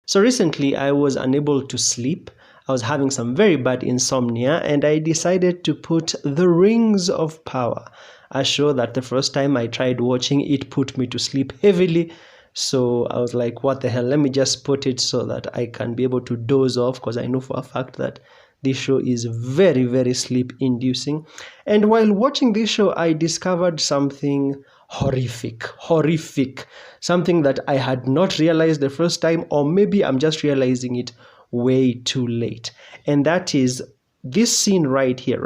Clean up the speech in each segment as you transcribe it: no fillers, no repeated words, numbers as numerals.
So recently I was unable to sleep. I was having some very bad insomnia and I decided to put The Rings of Power, a show that the first time I tried watching it put me to sleep heavily. So I was like, what the hell, let me just put it so that I can be able to doze off, because I know for a fact that this show is very, very sleep inducing. And while watching this show, I discovered something horrific, something that I had not realized the first time, or maybe I'm just realizing it way too late. And that is this scene right here.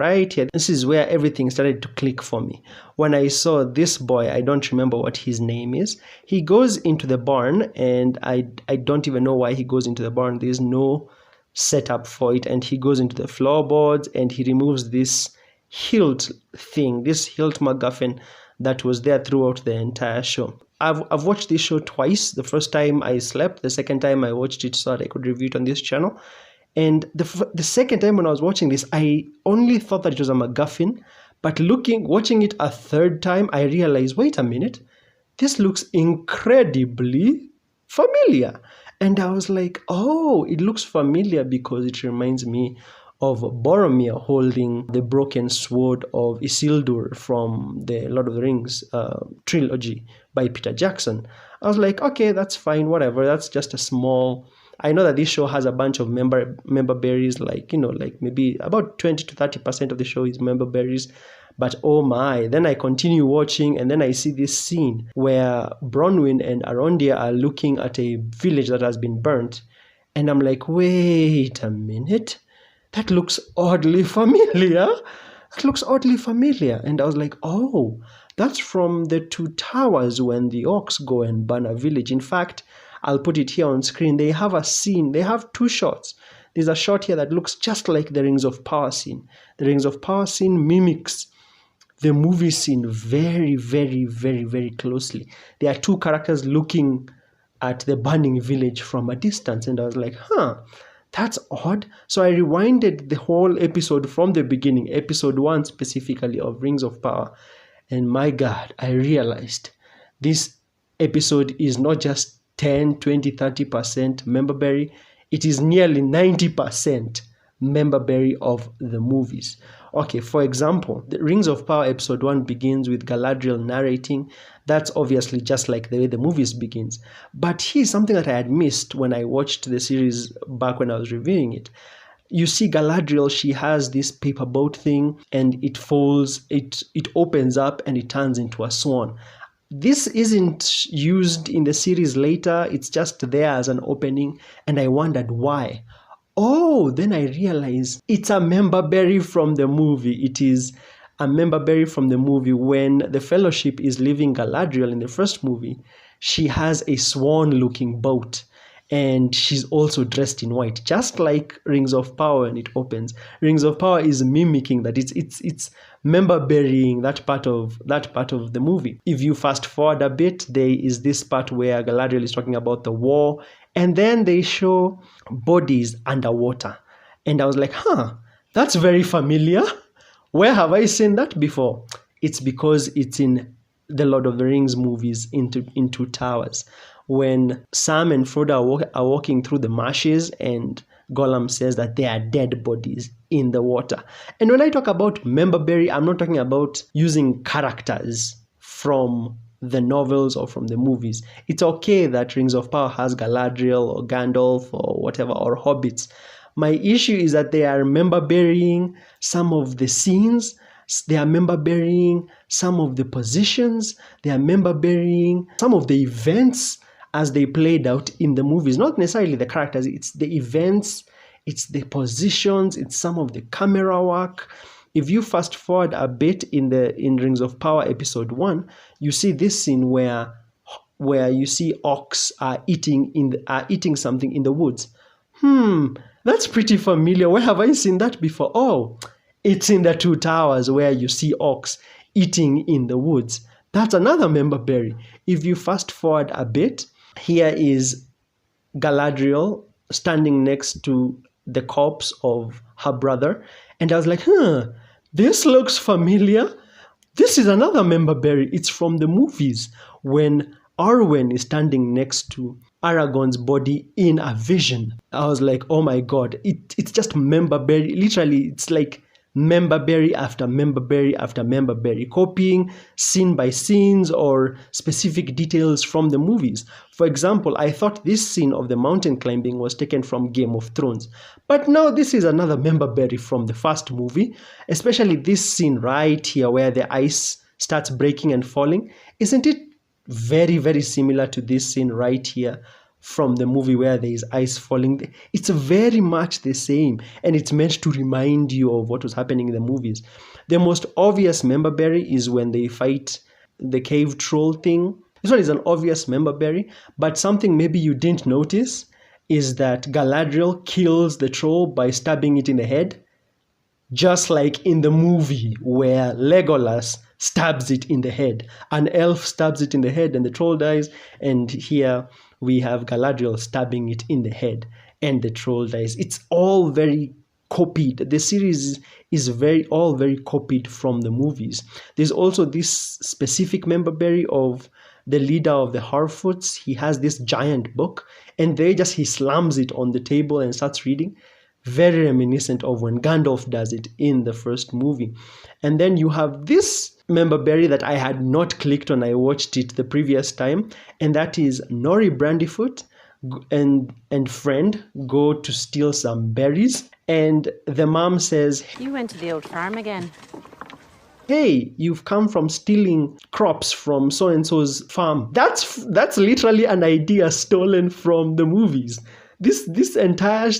This is where everything started to click for me. When I saw this boy, I don't remember what his name is. He goes into the barn, and I don't even know why he goes into the barn. There's no setup for it. And he goes into the floorboards and he removes this hilt thing, this hilt MacGuffin that was there throughout the entire show. I've watched this show twice. The first time I slept, the second time I watched it so that I could review it on this channel. And the second time when I was watching this, I only thought that it was a MacGuffin, but watching it a third time, I realized, wait a minute, this looks incredibly familiar. And I was like, oh, it looks familiar because it reminds me of Boromir holding the broken sword of Isildur from the Lord of the Rings trilogy by Peter Jackson. I was like, okay, that's fine, whatever. That's just a small... I know that this show has a bunch of member berries, like maybe about 20 to 30% of the show is member berries. But oh my, then I continue watching and then I see this scene where Bronwyn and Arondir are looking at a village that has been burnt. And I'm like, wait a minute, that looks oddly familiar. And I was like, oh, that's from the Two Towers when the orcs go and burn a village. In fact, I'll put it here on screen. They have a scene. They have two shots. There's a shot here that looks just like the Rings of Power scene. The Rings of Power scene mimics the movie scene very, very, very, very closely. There are two characters looking at the burning village from a distance. And I was like, that's odd. So I rewinded the whole episode from the beginning, episode 1 specifically of Rings of Power. And my God, I realized this episode is not just 10, 20, 30% member berry. It is nearly 90% member berry of the movies. Okay, for example, the Rings of Power episode 1 begins with Galadriel narrating. That's obviously just like the way the movies begins. But here's something that I had missed when I watched the series back when I was reviewing it. You see Galadriel, she has this paper boat thing and it folds, it opens up and it turns into a swan. This isn't used in the series later. It's just there as an opening. And I wondered why. Oh, then I realized it's a member berry from the movie. It is a member berry from the movie. When the Fellowship is leaving Galadriel in the first movie, she has a swan-looking boat. And she's also dressed in white, just like Rings of Power when it opens. Rings of Power is mimicking that. It's member burying that part of the movie. If you fast forward a bit, there is this part where Galadriel is talking about the war, and then they show bodies underwater. And I was like, that's very familiar. Where have I seen that before? It's because it's in the Lord of the Rings movies, in Two Towers. When Sam and Frodo are walking through the marshes and Gollum says that there are dead bodies in the water. And when I talk about member berry, I'm not talking about using characters from the novels or from the movies. It's okay that Rings of Power has Galadriel or Gandalf or whatever, or hobbits. My issue is that they are member burying some of the scenes. They are member burying some of the positions. They are member burying some of the events as they played out in the movies. Not necessarily the characters, it's the events, it's the positions, it's some of the camera work. If you fast forward a bit in Rings of Power episode 1, you see this scene where you see orcs are eating something in the woods. That's pretty familiar. Where have I seen that before? Oh, it's in the Two Towers where you see orcs eating in the woods. That's another member berry. If you fast forward a bit, here is Galadriel standing next to the corpse of her brother. And I was like, this looks familiar. This is another member berry. It's from the movies when Arwen is standing next to Aragorn's body in a vision. I was like, oh my God, it's just member berry. Literally, it's like member berry after member berry after member berry, copying scene by scenes or specific details from the movies. For example, I thought this scene of the mountain climbing was taken from Game of Thrones, but no, this is another member berry from the first movie, especially this scene right here where the ice starts breaking and falling. Isn't it very, very similar to this scene right here from the movie where there is ice falling? It's very much the same, and it's meant to remind you of what was happening in the movies. The most obvious member berry is when they fight the cave troll thing. This one is an obvious member berry, but something maybe you didn't notice is that Galadriel kills the troll by stabbing it in the head, just like in the movie where Legolas stabs it in the head. An elf stabs it in the head and the troll dies, and here we have Galadriel stabbing it in the head and the troll dies. It's all very copied. The series is all very copied from the movies. There's also this specific member berry of the leader of the Harfoots. He has this giant book, and he slams it on the table and starts reading. Very reminiscent of when Gandalf does it in the first movie. And then you have this member berry that I had not clicked when I watched it the previous time, and that is Nori Brandyfoot and friend go to steal some berries, and the mom says, "You went to the old farm again." "Hey, you've come from stealing crops from so-and-so's farm." That's literally an idea stolen from the movies. This entire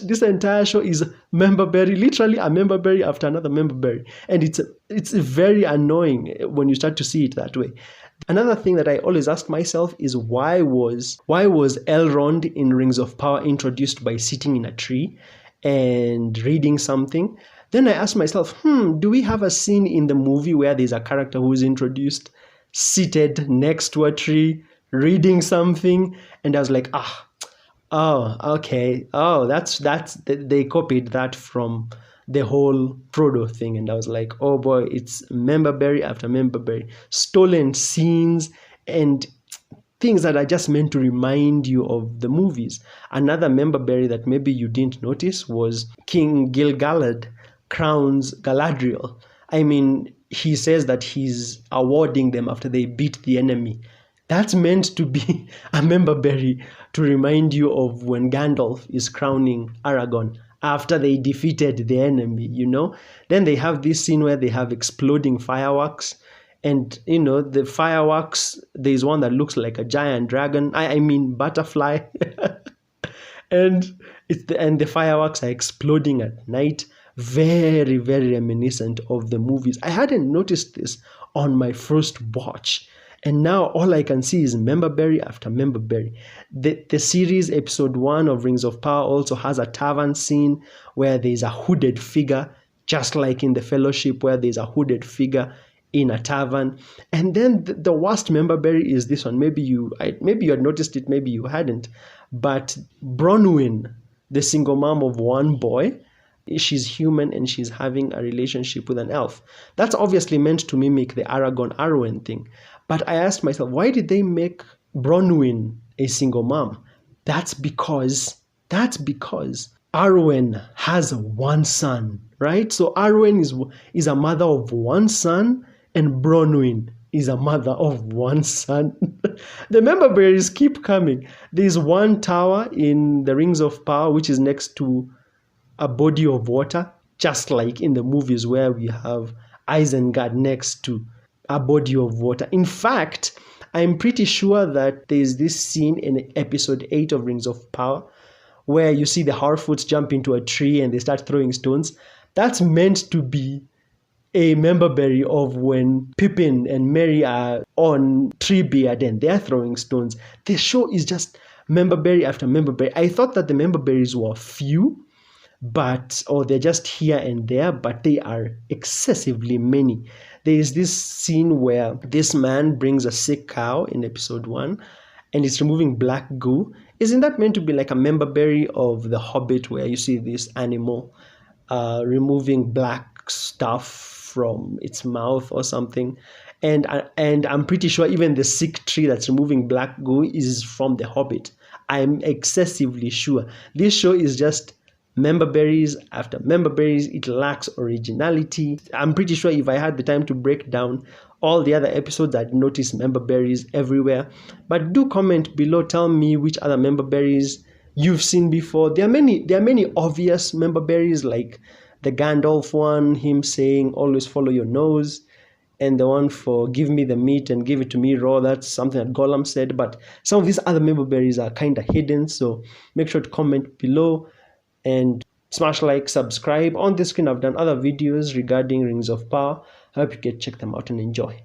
show is member berry, literally a member berry after another member berry, and it's very annoying when you start to see it that way. Another thing that I always ask myself is why was Elrond in Rings of Power introduced by sitting in a tree and reading something? Then I ask myself, do we have a scene in the movie where there's a character who is introduced seated next to a tree reading something? And I was like, oh, okay. Oh, that's they copied that from the whole Frodo thing. And I was like, oh boy, it's member berry after member berry, stolen scenes and things that are just meant to remind you of the movies. Another member berry that maybe you didn't notice was King Gil-galad crowns Galadriel. I mean, he says that he's awarding them after they beat the enemy. That's meant to be a member berry to remind you of when Gandalf is crowning Aragorn after they defeated the enemy, Then they have this scene where they have exploding fireworks. And, the fireworks, there's one that looks like a giant dragon. I mean butterfly. and the fireworks are exploding at night. Very, very reminiscent of the movies. I hadn't noticed this on my first watch. And now all I can see is member berry after member berry. The series episode 1 of Rings of Power also has a tavern scene where there's a hooded figure, just like in the Fellowship where there's a hooded figure in a tavern. And then the worst member berry is this one. Maybe you had noticed it, maybe you hadn't. But Bronwyn, the single mom of one boy, she's human and she's having a relationship with an elf. That's obviously meant to mimic the Aragorn-Arwen thing. But I asked myself, why did they make Bronwyn a single mom? That's because Arwen has one son, right? So Arwen is a mother of one son, and Bronwyn is a mother of one son. The member berries keep coming. There's one tower in the Rings of Power which is next to a body of water, just like in the movies where we have Isengard next to a body of water. In fact, I'm pretty sure that there's this scene in episode 8 of Rings of Power where you see the Harfoots jump into a tree and they start throwing stones. That's meant to be a member berry of when Pippin and Merry are on Treebeard and they're throwing stones. The show is just member berry after member berry. I thought that the member berries were few, or they're just here and there, but they are excessively many. There is this scene where this man brings a sick cow in episode 1 and it's removing black goo. Isn't that meant to be like a member berry of The Hobbit where you see this animal removing black stuff from its mouth or something? And I'm pretty sure even the sick tree that's removing black goo is from The Hobbit. I'm excessively sure. This show is just member berries after member berries. It lacks originality. I'm pretty sure if I had the time to break down all the other episodes, I'd notice member berries everywhere. But do comment below, tell me which other member berries you've seen before. There are many obvious member berries, like the Gandalf one, him saying always follow your nose, and the one for give me the meat and give it to me raw. That's something that Gollum said. But some of these other member berries are kind of hidden, so make sure to comment below and smash like, subscribe. On this screen I've done other videos regarding Rings of Power. I hope you can check them out and enjoy.